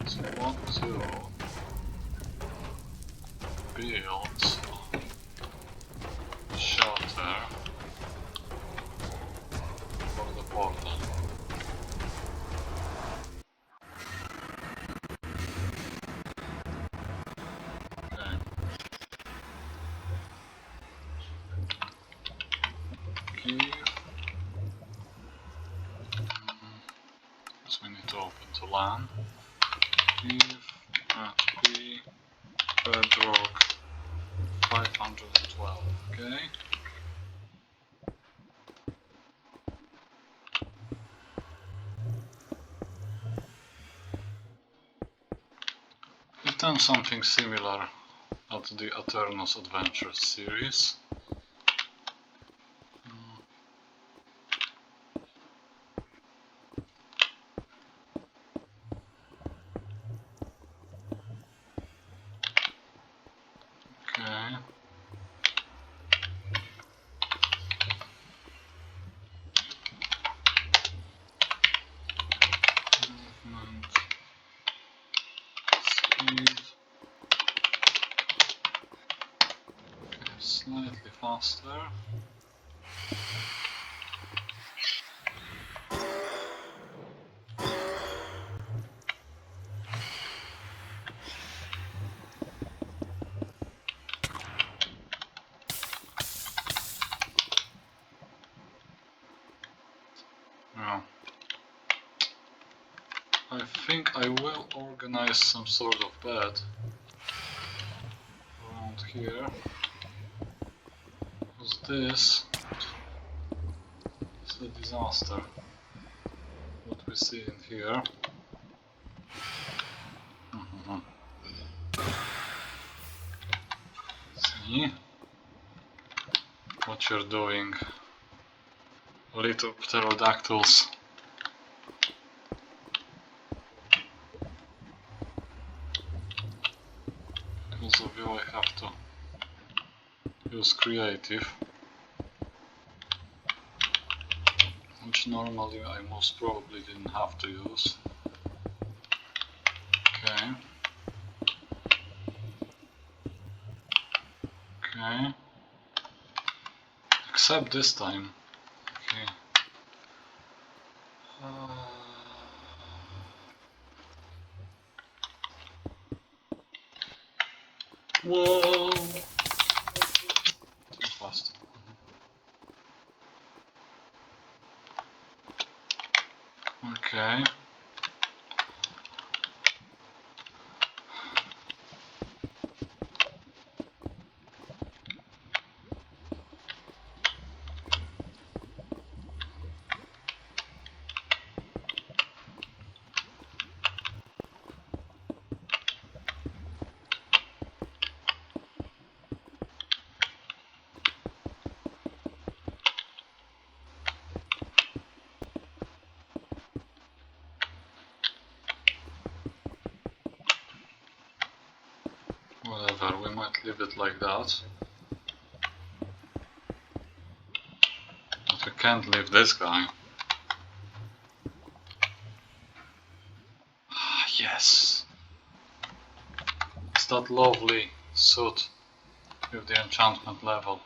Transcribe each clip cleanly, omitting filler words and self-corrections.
So we want to build shelter for the portal. Okay. Give. So we need to open to LAN. Give P bedrock 512. Okay. We've done something similar at the Aternos Adventures series. Okay. Movement speed. Okay, slightly faster. Yeah. I think I will organize some sort of bed around here, because this is a disaster, what we see in here. See what you're doing, little pterodactyls. Because of you I have to use creative, which normally I most probably didn't have to use. Okay. Okay. Except this time. Okay. Whoa! Too fast. Okay. Whatever, we might leave it like that. But we can't leave this guy. Ah, yes! It's that lovely suit with the enchantment level.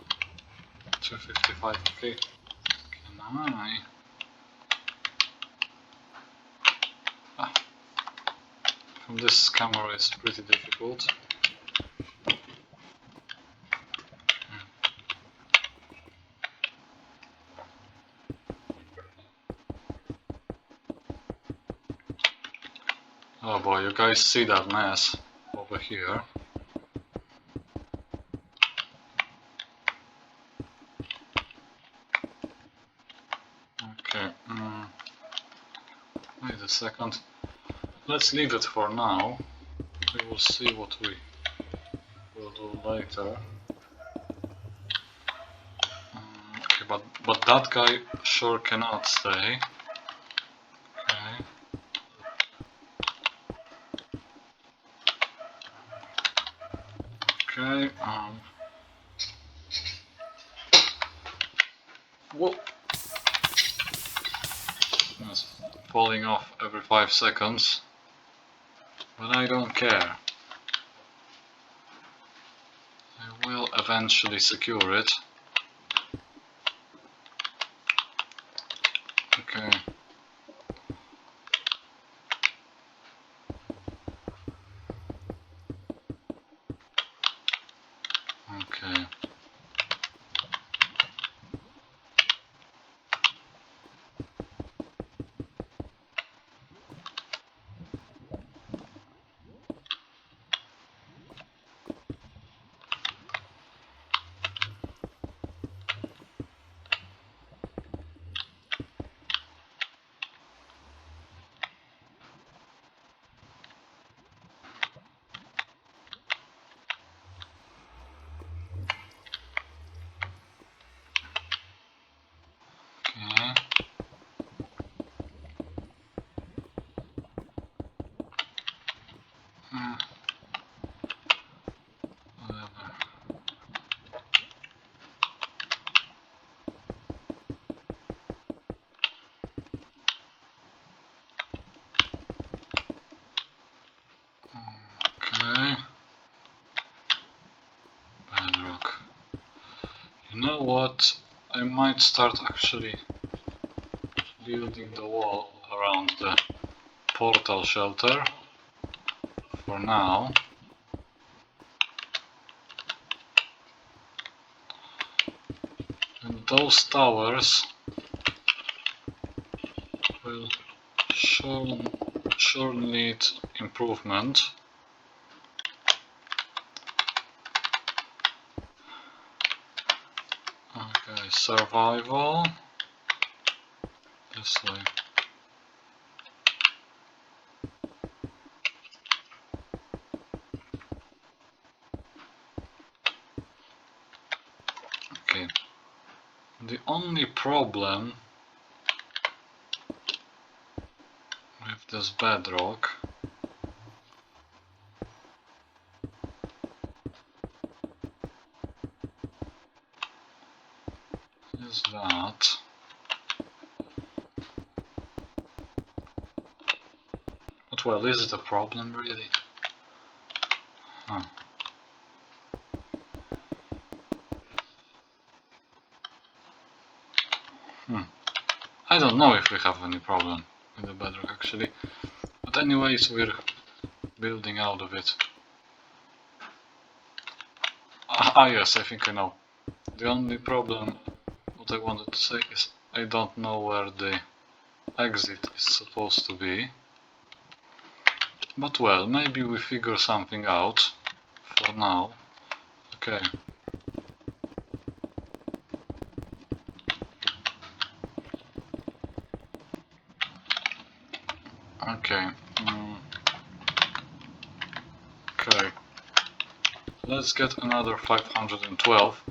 255, okay. Can I? Ah. From this camera it's pretty difficult. Oh boy, you guys see that mess over here? Okay, wait a second. Let's leave it for now. We will see what we will do later. Okay, but that guy sure cannot stay. Okay. Okay, whoa! It's falling off every 5 seconds. But I don't care. I will eventually secure it. Okay. Okay. Okay. Whatever. Okay. Bedrock. You know what? I might start actually building the wall around the portal shelter for now. And those towers will sure need improvement. Okay, survival. This way. Okay. The only problem with this bedrock is that but well, is it a problem really? Huh. I don't know if we have any problem with the bedrock actually, but anyways we're building out of it. Yes, I think I know. The only problem, what I wanted to say is I don't know where the exit is supposed to be. But well, maybe we figure something out for now. Okay. Okay. Okay. Let's get another 512,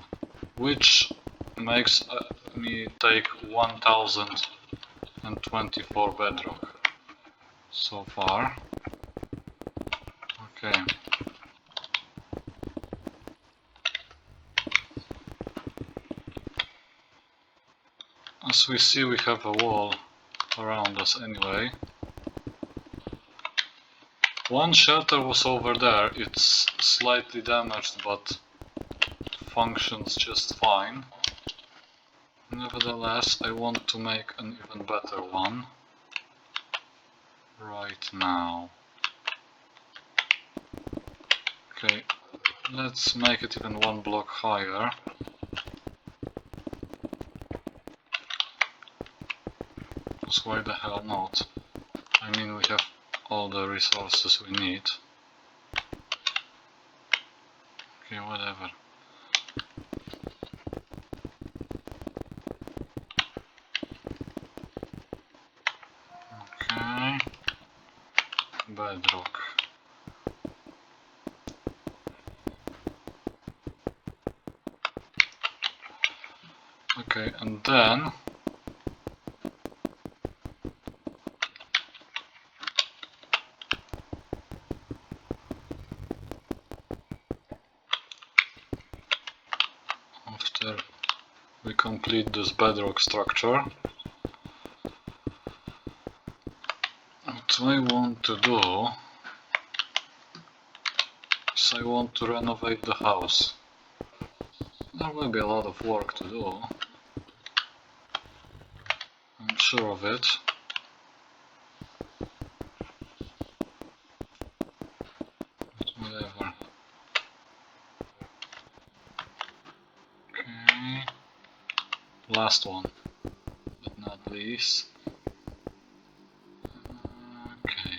which makes me take 1024 bedrock so far. Okay. As we see, we have a wall around us anyway. One shelter was over there, it's slightly damaged but functions just fine. Nevertheless, I want to make an even better one right now. Okay, let's make it even one block higher. Because why the hell not? I mean, we have all the resources we need. Okay, whatever. Okay, bedrock. Okay, and then after we complete this bedrock structure, what I want to do So I want to renovate the house. There will be a lot of work to do. I'm sure of it. But whatever. Okay. Last one, but not least. Okay.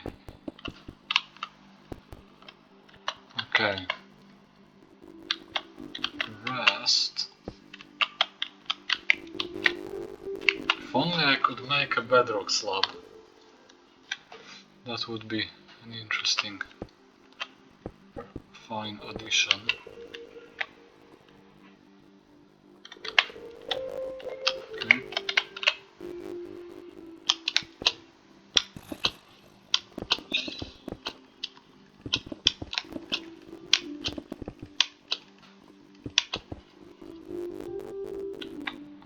Okay. Rest. If only I could make a bedrock slab. That would be an interesting, fine addition. Okay.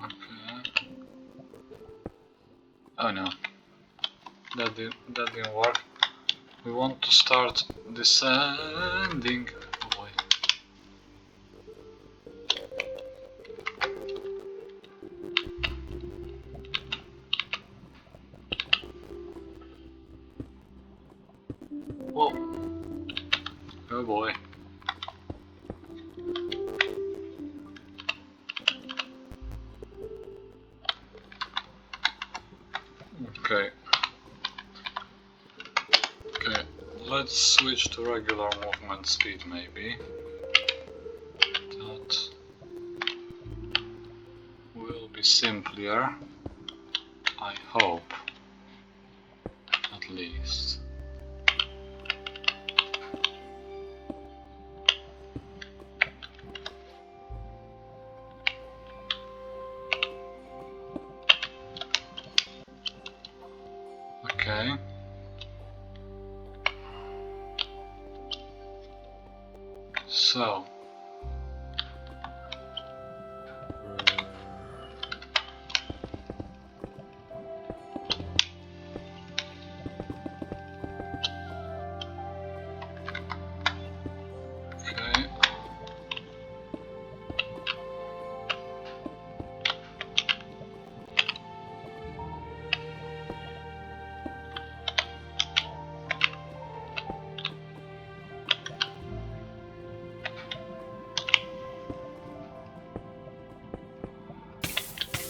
Okay. Oh no, that didn't work. We want to start descending. Oh boy. Whoa. Oh boy. Okay. Okay. Let's switch to regular movement speed maybe. That will be simpler. I hope. At least. Okay. So. Okay.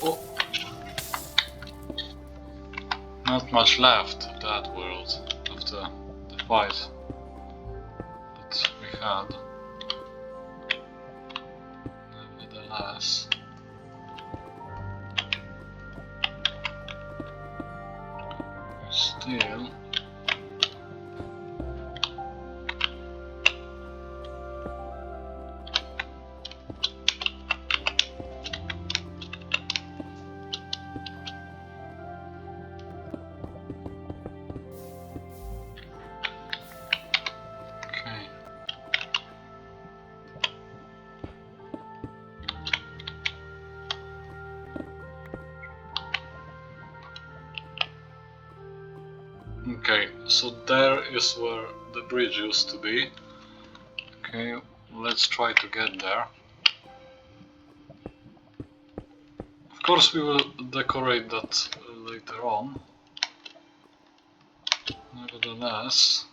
Oh. Not much left of that world after the fight that we had. Nevertheless. Still. Okay. Okay, so there is where the bridge used to be. Okay, let's try to get there. Of course we will decorate that later on. Nevertheless,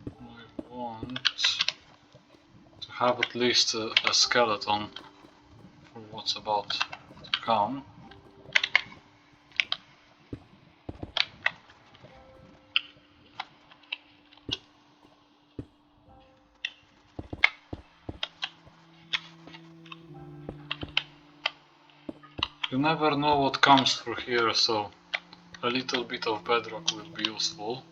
I want to have at least a skeleton for what's about to come. You never know what comes through here, so a little bit of bedrock will be useful.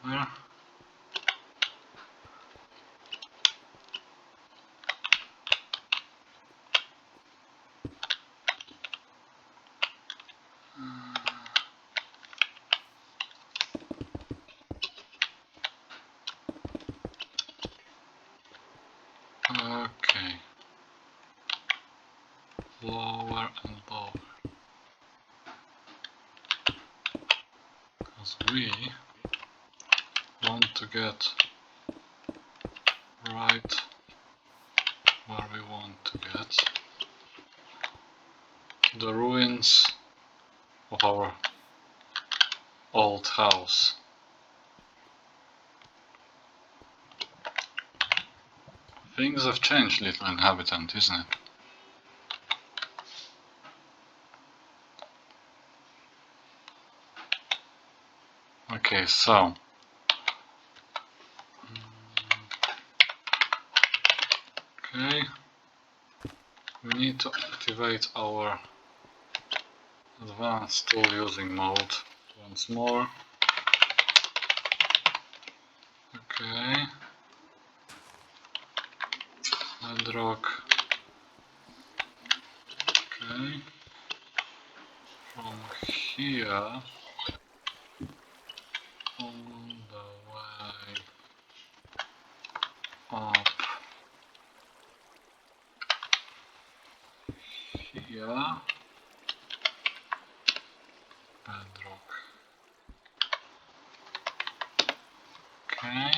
Where? Okay. Lower and lower. Because we want to get right where we want to get. The ruins of our old house. Things have changed, little inhabitant, isn't it? Okay, so okay, we need to activate our advanced tool using mode once more. Okay, bedrock. Okay, from here on the way up here, bedrock. Okay.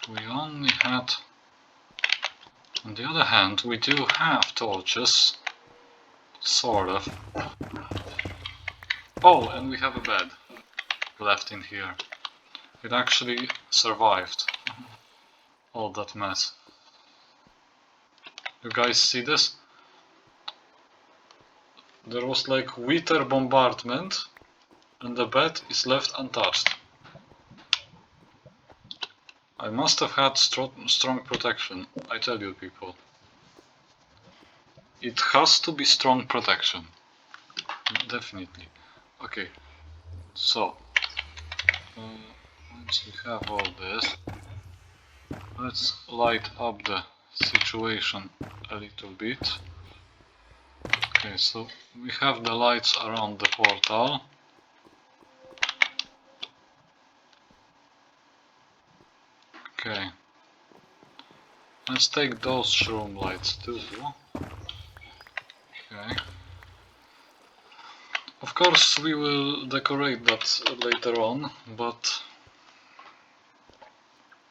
If we only had, on the other hand, we do have torches, sort of. Oh, and we have a bed left in here. It actually survived all that mess. You guys see this? There was like winter bombardment and the bed is left untouched. I must have had strong protection, I tell you people. It has to be strong protection. Definitely. Okay, so once we have all this, let's light up the situation a little bit. Okay, so we have the lights around the portal. Okay, let's take those shroom lights too. Okay. Of course we will decorate that later on, but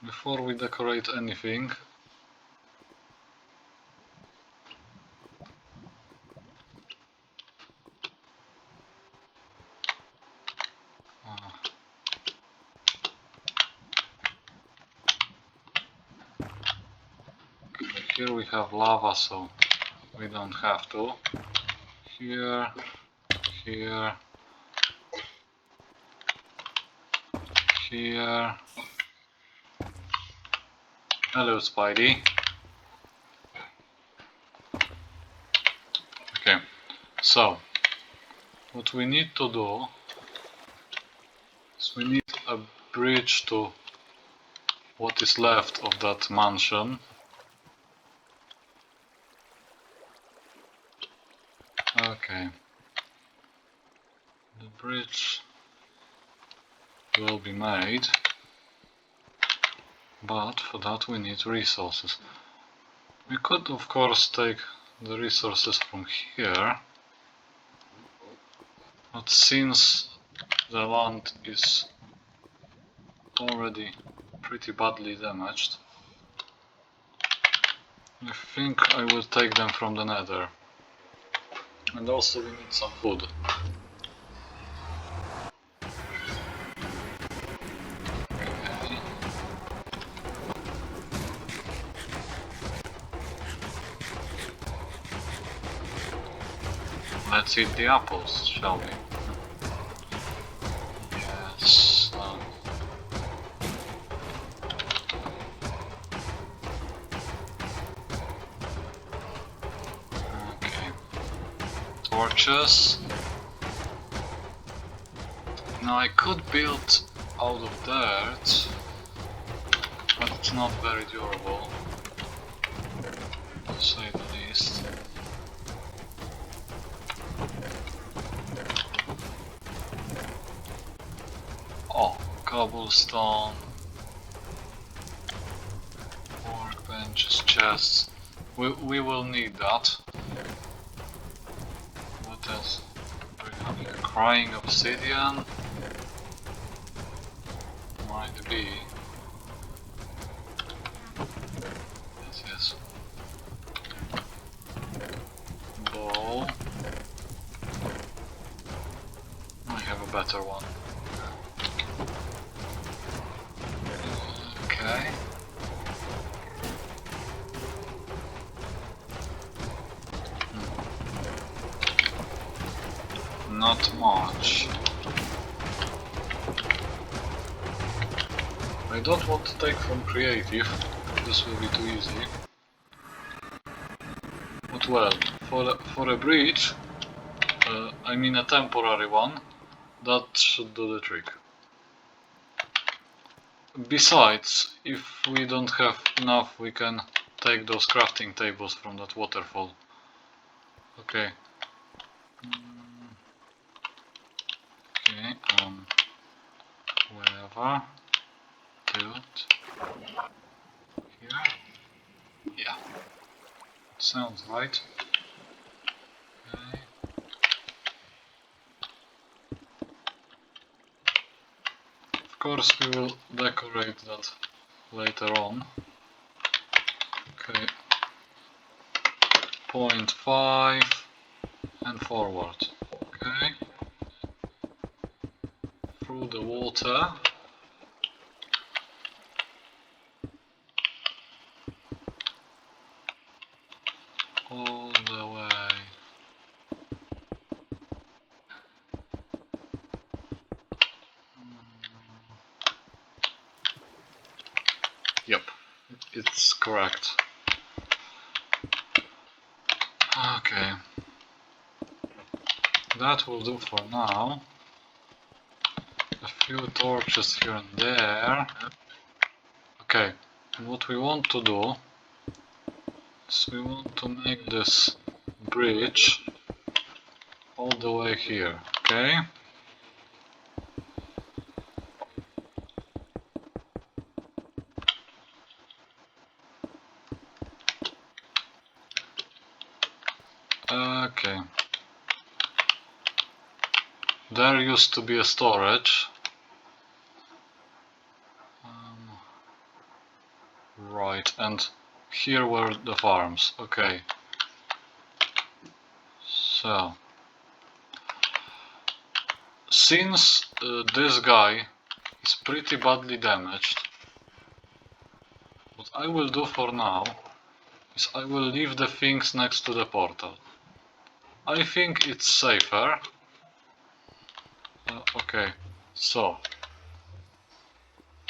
before we decorate anything, here we have lava, so we don't have to. Here, here, here. Hello, Spidey. Okay, so what we need to do is we need a bridge to what is left of that mansion. Okay, the bridge will be made, but for that we need resources. We could of course take the resources from here, but since the land is already pretty badly damaged, I think I will take them from the nether. And also we need some food. Okay. Let's eat the apples, shall we? Yes. Okay. torches. Now I could build out of dirt, but it's not very durable, to say the least. Oh, cobblestone, workbenches, chests. We will need that. What else? We're having a crying obsidian. Might be. Yes, yes. Bow. I have a better one. Okay. Not much. I don't want to take from creative, this will be too easy. But well, for a bridge, I mean a temporary one, that should do the trick. Besides, if we don't have enough, we can take those crafting tables from that waterfall. Okay. Okay, wherever. Tilt. Here. Yeah. Sounds right. Okay. Of course we will decorate that later on. Okay. 0.5 and forward. Okay. Through the water. All the way. Yep, it's correct. Okay. That will do for now. A few torches here and there. Okay, and what we want to do is we want to make this bridge all the way here, okay? Okay. There used to be a storage. Right, and here were the farms, okay. So, since this guy is pretty badly damaged, what I will do for now is I will leave the things next to the portal. I think it's safer. Okay, so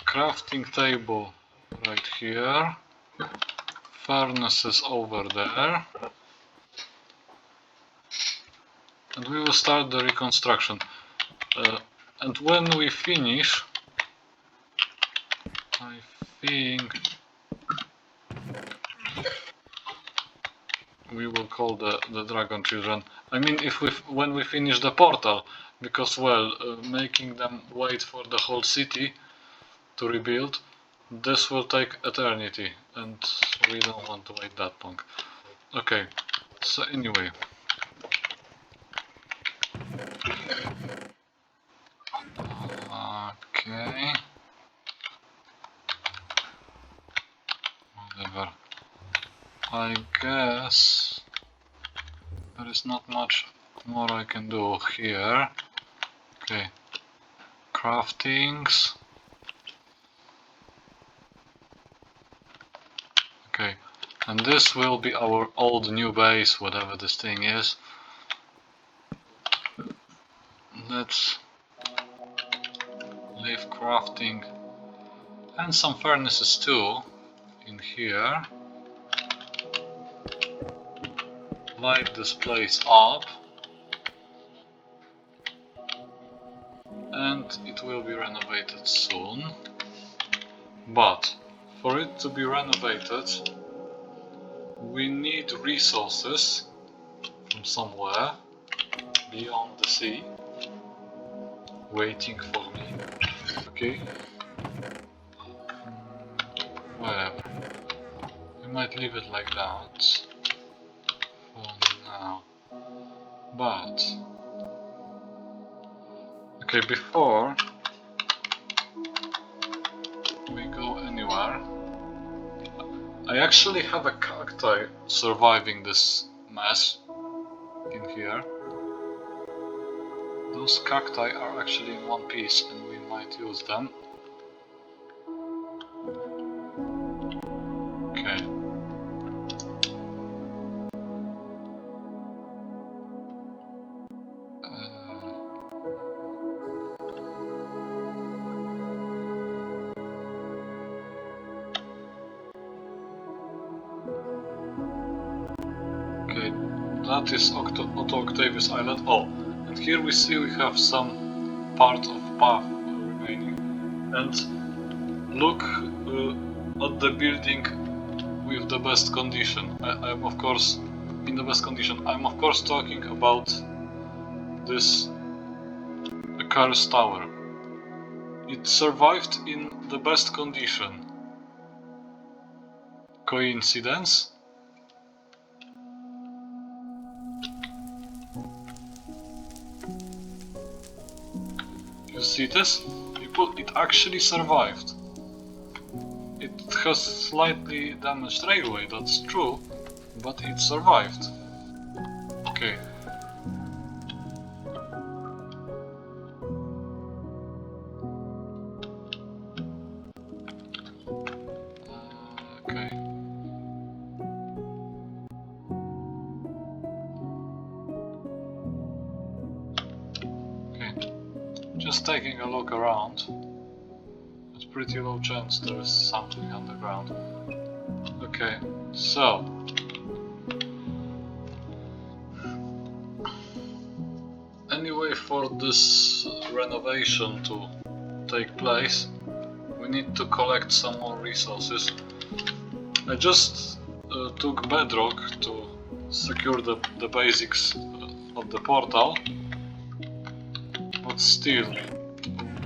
crafting table right here, furnaces over there, and we will start the reconstruction. And when we finish, I think we will call the dragon children. I mean, when we finish the portal, because well, making them wait for the whole city to rebuild, this will take eternity, and we don't want to wait that long. Okay, so anyway. Okay. Whatever. I guess there is not much more I can do here. Okay. Craftings. Okay. And this will be our old new base, whatever this thing is. Let's leave crafting and some furnaces too in here. Light this place up. and it will be renovated soon. But for it to be renovated, we need resources from somewhere beyond the sea, waiting for me. Okay. Whatever. We might leave it like that for now. But okay, before we go anywhere, I actually have a cacti surviving this mess in here. Those cacti are actually in one piece and we might use them. Okay. Okay, that is Otto Octavius Island. Oh, and here we see we have some part of path remaining. And look at the building with the best condition. I'm of course in the best condition. I'm of course talking about this Car's Tower. It survived in the best condition. Coincidence? You see this? It actually survived. It has slightly damaged railway, that's true, but it survived. Okay. Okay. Okay. Just taking a look around. There's pretty low chance there is something underground. Okay, so anyway, for this renovation to take place, we need to collect some more resources. I just took bedrock to secure the basics of the portal, but still,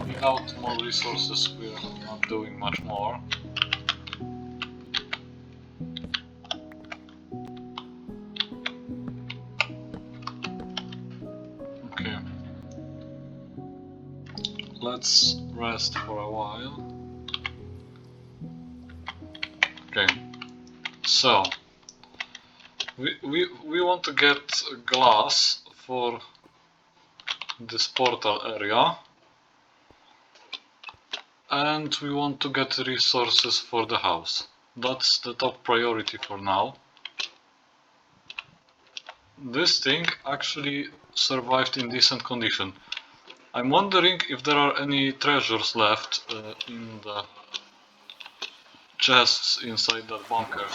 without more resources we are not doing much more. Okay, let's rest for a while. Okay, so we want to get glass for this portal area, and we want to get resources for the house. That's the top priority for now. This thing actually survived in decent condition. I'm wondering if there are any treasures left in the chests inside that bunker.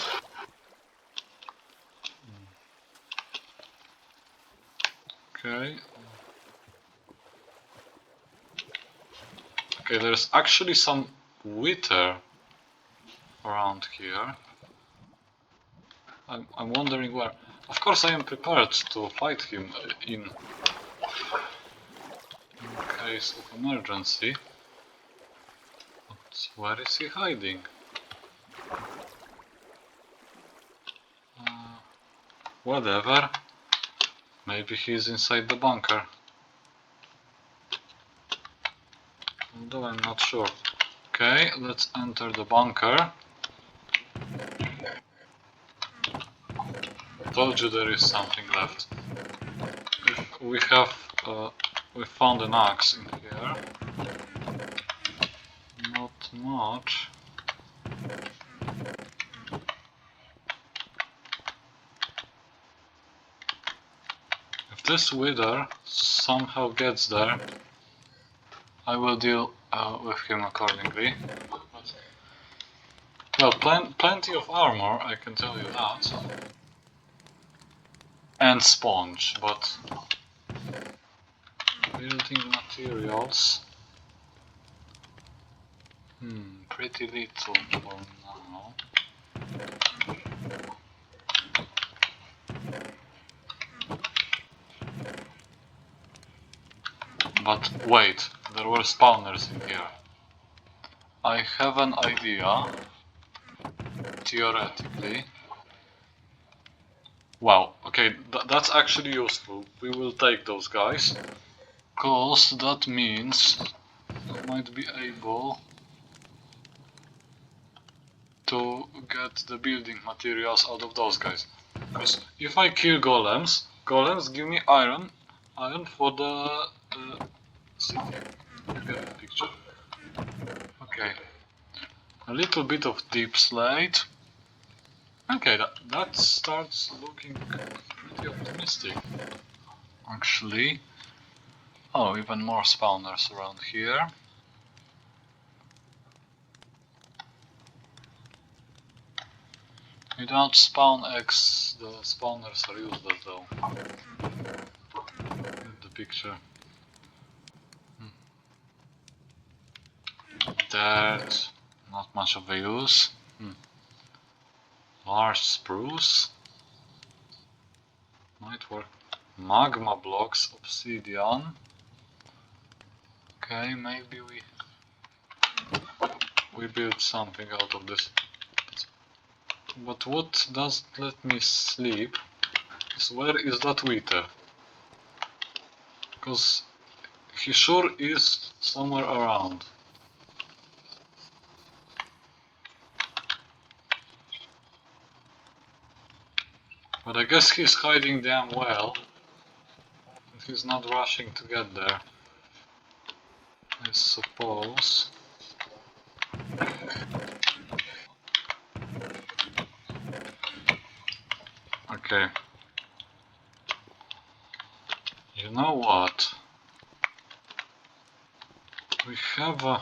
Okay. Okay, there's actually some wither around here. I'm wondering where. Of course I am prepared to fight him in case of emergency. But where is he hiding? Whatever. Maybe he's inside the bunker. Although I'm not sure. Okay, let's enter the bunker. Told you there is something left. We found an axe in here. Not much. If this wither somehow gets there, I will deal with him accordingly. Well, plenty of armor, I can tell you that. And sponge, but Building materials. Pretty little for now. But wait, there were spawners in here. I have an idea, theoretically. Wow, okay, that's actually useful. We will take those guys. Cause that means I might be able to get the building materials out of those guys. Because if I kill golems, golems give me iron for the city. You get the picture. Okay. A little bit of deep slate. Okay, that starts looking pretty optimistic. Actually. Oh, even more spawners around here. Without spawn eggs, the spawners are useless though. Get the picture. Dirt, not much of a use. Large spruce. Might work. Magma blocks, obsidian. Okay, maybe we build something out of this. But what doesn't let me sleep is where is that Wither? Because he sure is somewhere around. But I guess he's hiding damn well. And he's not rushing to get there. I suppose. Okay. You know what? We have an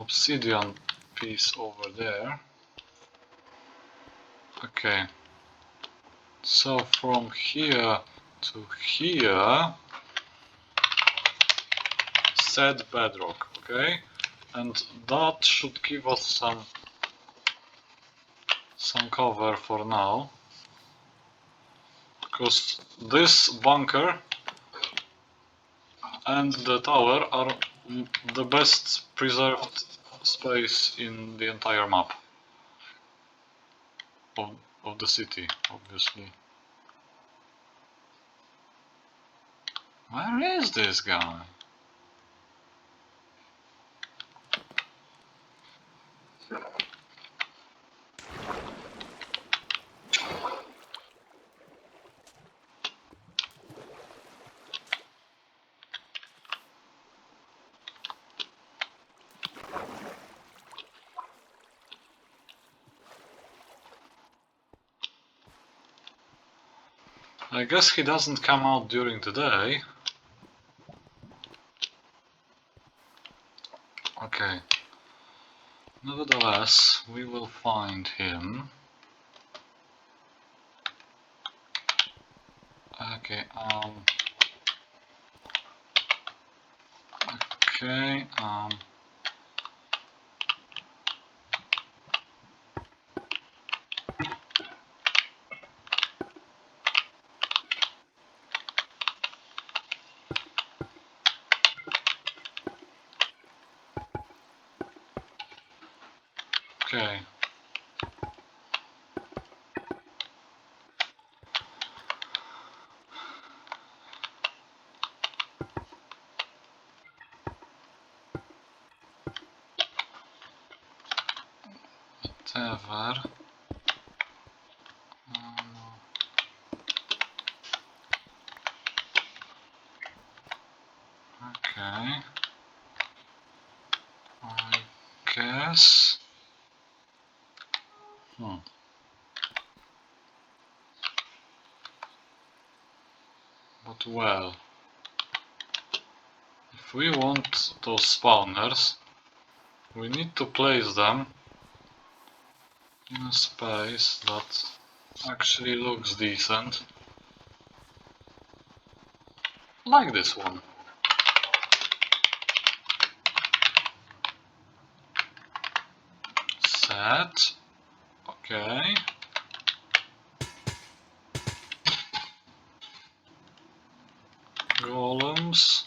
obsidian piece over there. Okay. So from here to here, said bedrock, okay? And that should give us some cover for now. Because this bunker and the tower are the best preserved space in the entire map of the city, obviously. Where is this guy? I guess he doesn't come out during the day. Okay. Nevertheless, we will find him. Okay, okay, okay. Whatever. Okay. I guess. But well, if we want those spawners, we need to place them in a space that actually looks decent. like this one. Set. Okay. Golems.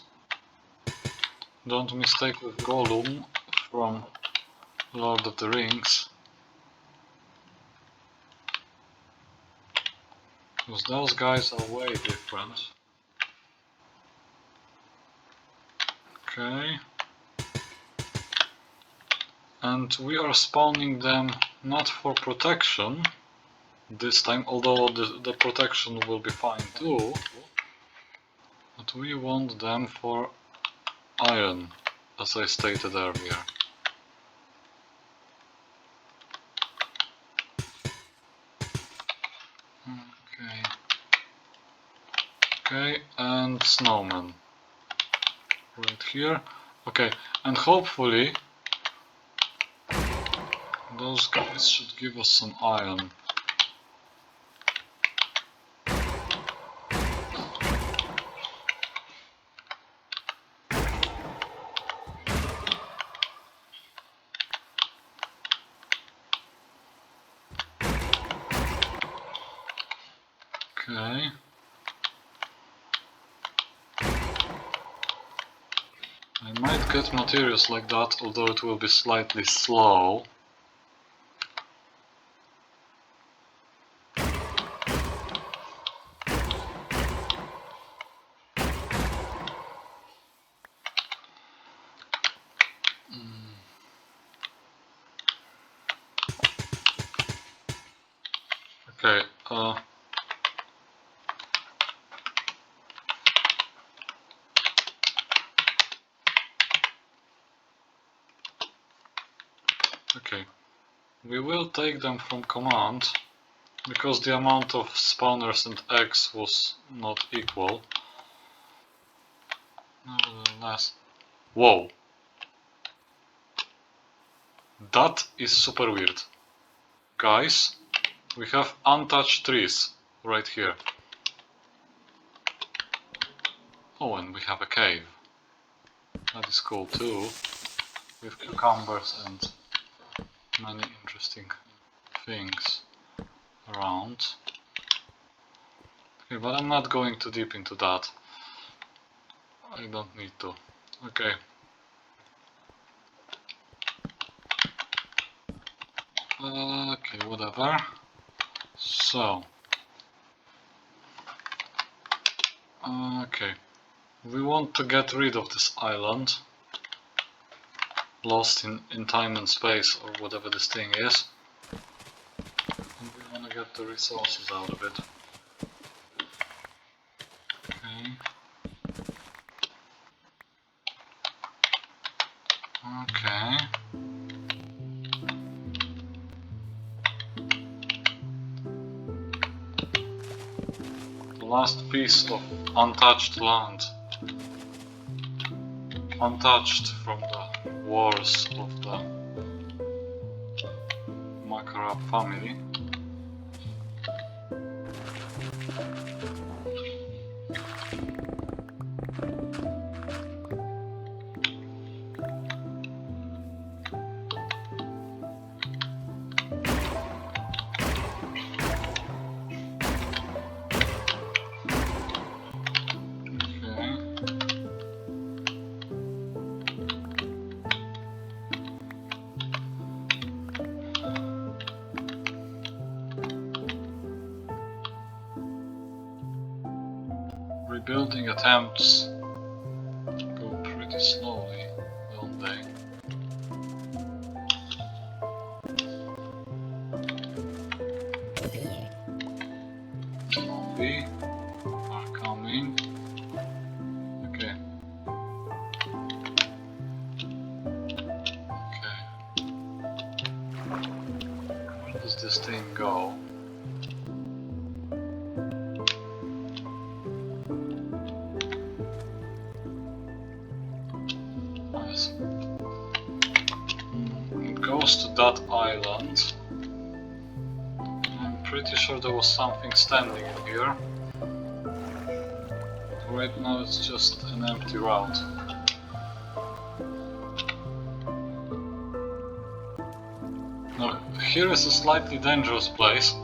Don't mistake with Gollum from Lord of the Rings. Because those guys are way different. Okay. And we are spawning them not for protection this time, although the protection will be fine too. But we want them for iron, as I stated earlier. Okay. Okay, and snowman. Right here. Okay, and hopefully those guys should give us some iron. Okay. I might get materials like that, although it will be slightly slow. Okay, okay. We will take them from command, because the amount of spawners and eggs was not equal. Nevertheless. Whoa! That is super weird. Guys, we have untouched trees right here. Oh, and we have a cave. That is cool too, with cucumbers and many interesting things around. Okay, but I'm not going too deep into that. I don't need to. Okay. Okay, whatever. So. Okay. We want to get rid of this island. Lost in time and space, or whatever this thing is. And we want to get the resources out of it. Okay. Okay. The last piece of untouched land. Untouched from the wars of the Makharaab family. Rebuilding attempts go pretty slowly, don't they? Zombie are coming. Okay. Okay. Where does this thing go? It goes to that island. I'm pretty sure there was something standing in here. right now it's just an empty route. Now, here is a slightly dangerous place,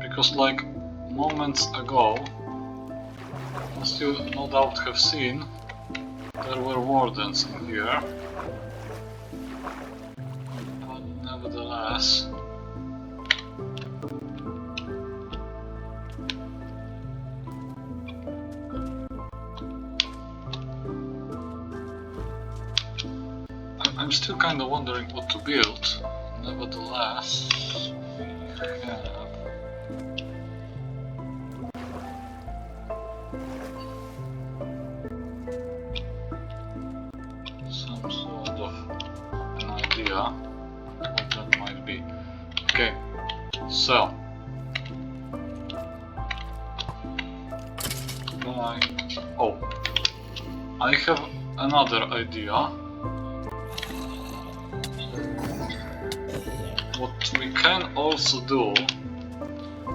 because like moments ago, as you no doubt have seen, there were wardens in here. But nevertheless, I'm still kind of wondering what to build. Nevertheless, we have some sort of an idea what that might be. Okay, so oh, I have another idea. What we can also do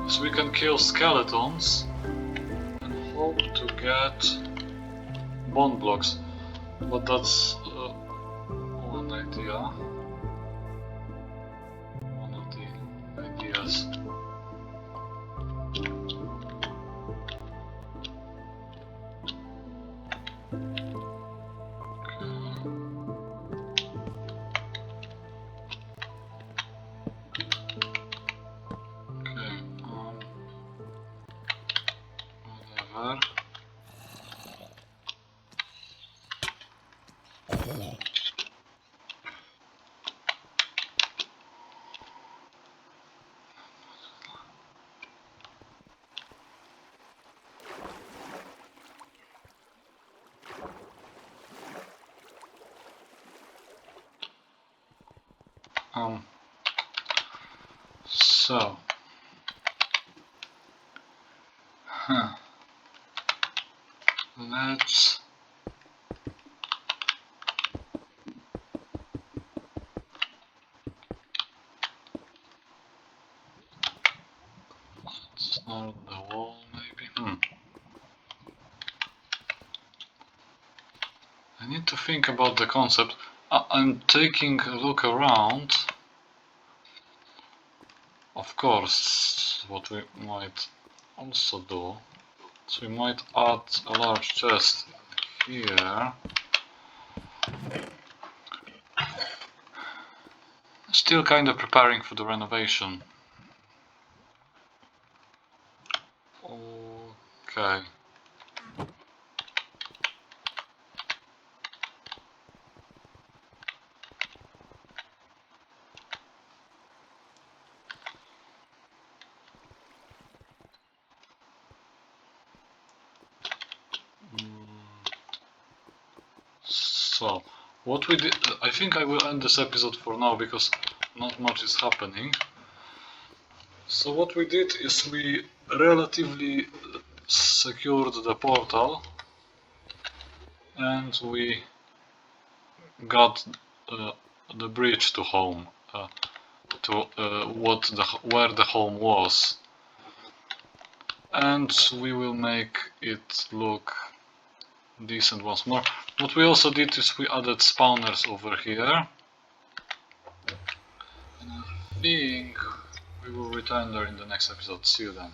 is we can kill skeletons and hope to get bone blocks, but that's one idea, one of the ideas. Whatever. So, let's start the wall maybe. I need to think about the concept. I'm taking a look around. Of course, what we might also do is we might add a large chest here. Still kind of preparing for the renovation. Okay. So, what we did, I think I will end this episode for now because not much is happening. So what we did is we relatively secured the portal and we got the bridge to home, to where the home was, and we will make it look decent once more. What we also did is we added spawners over here, and I think we will return there in the next episode. See you then.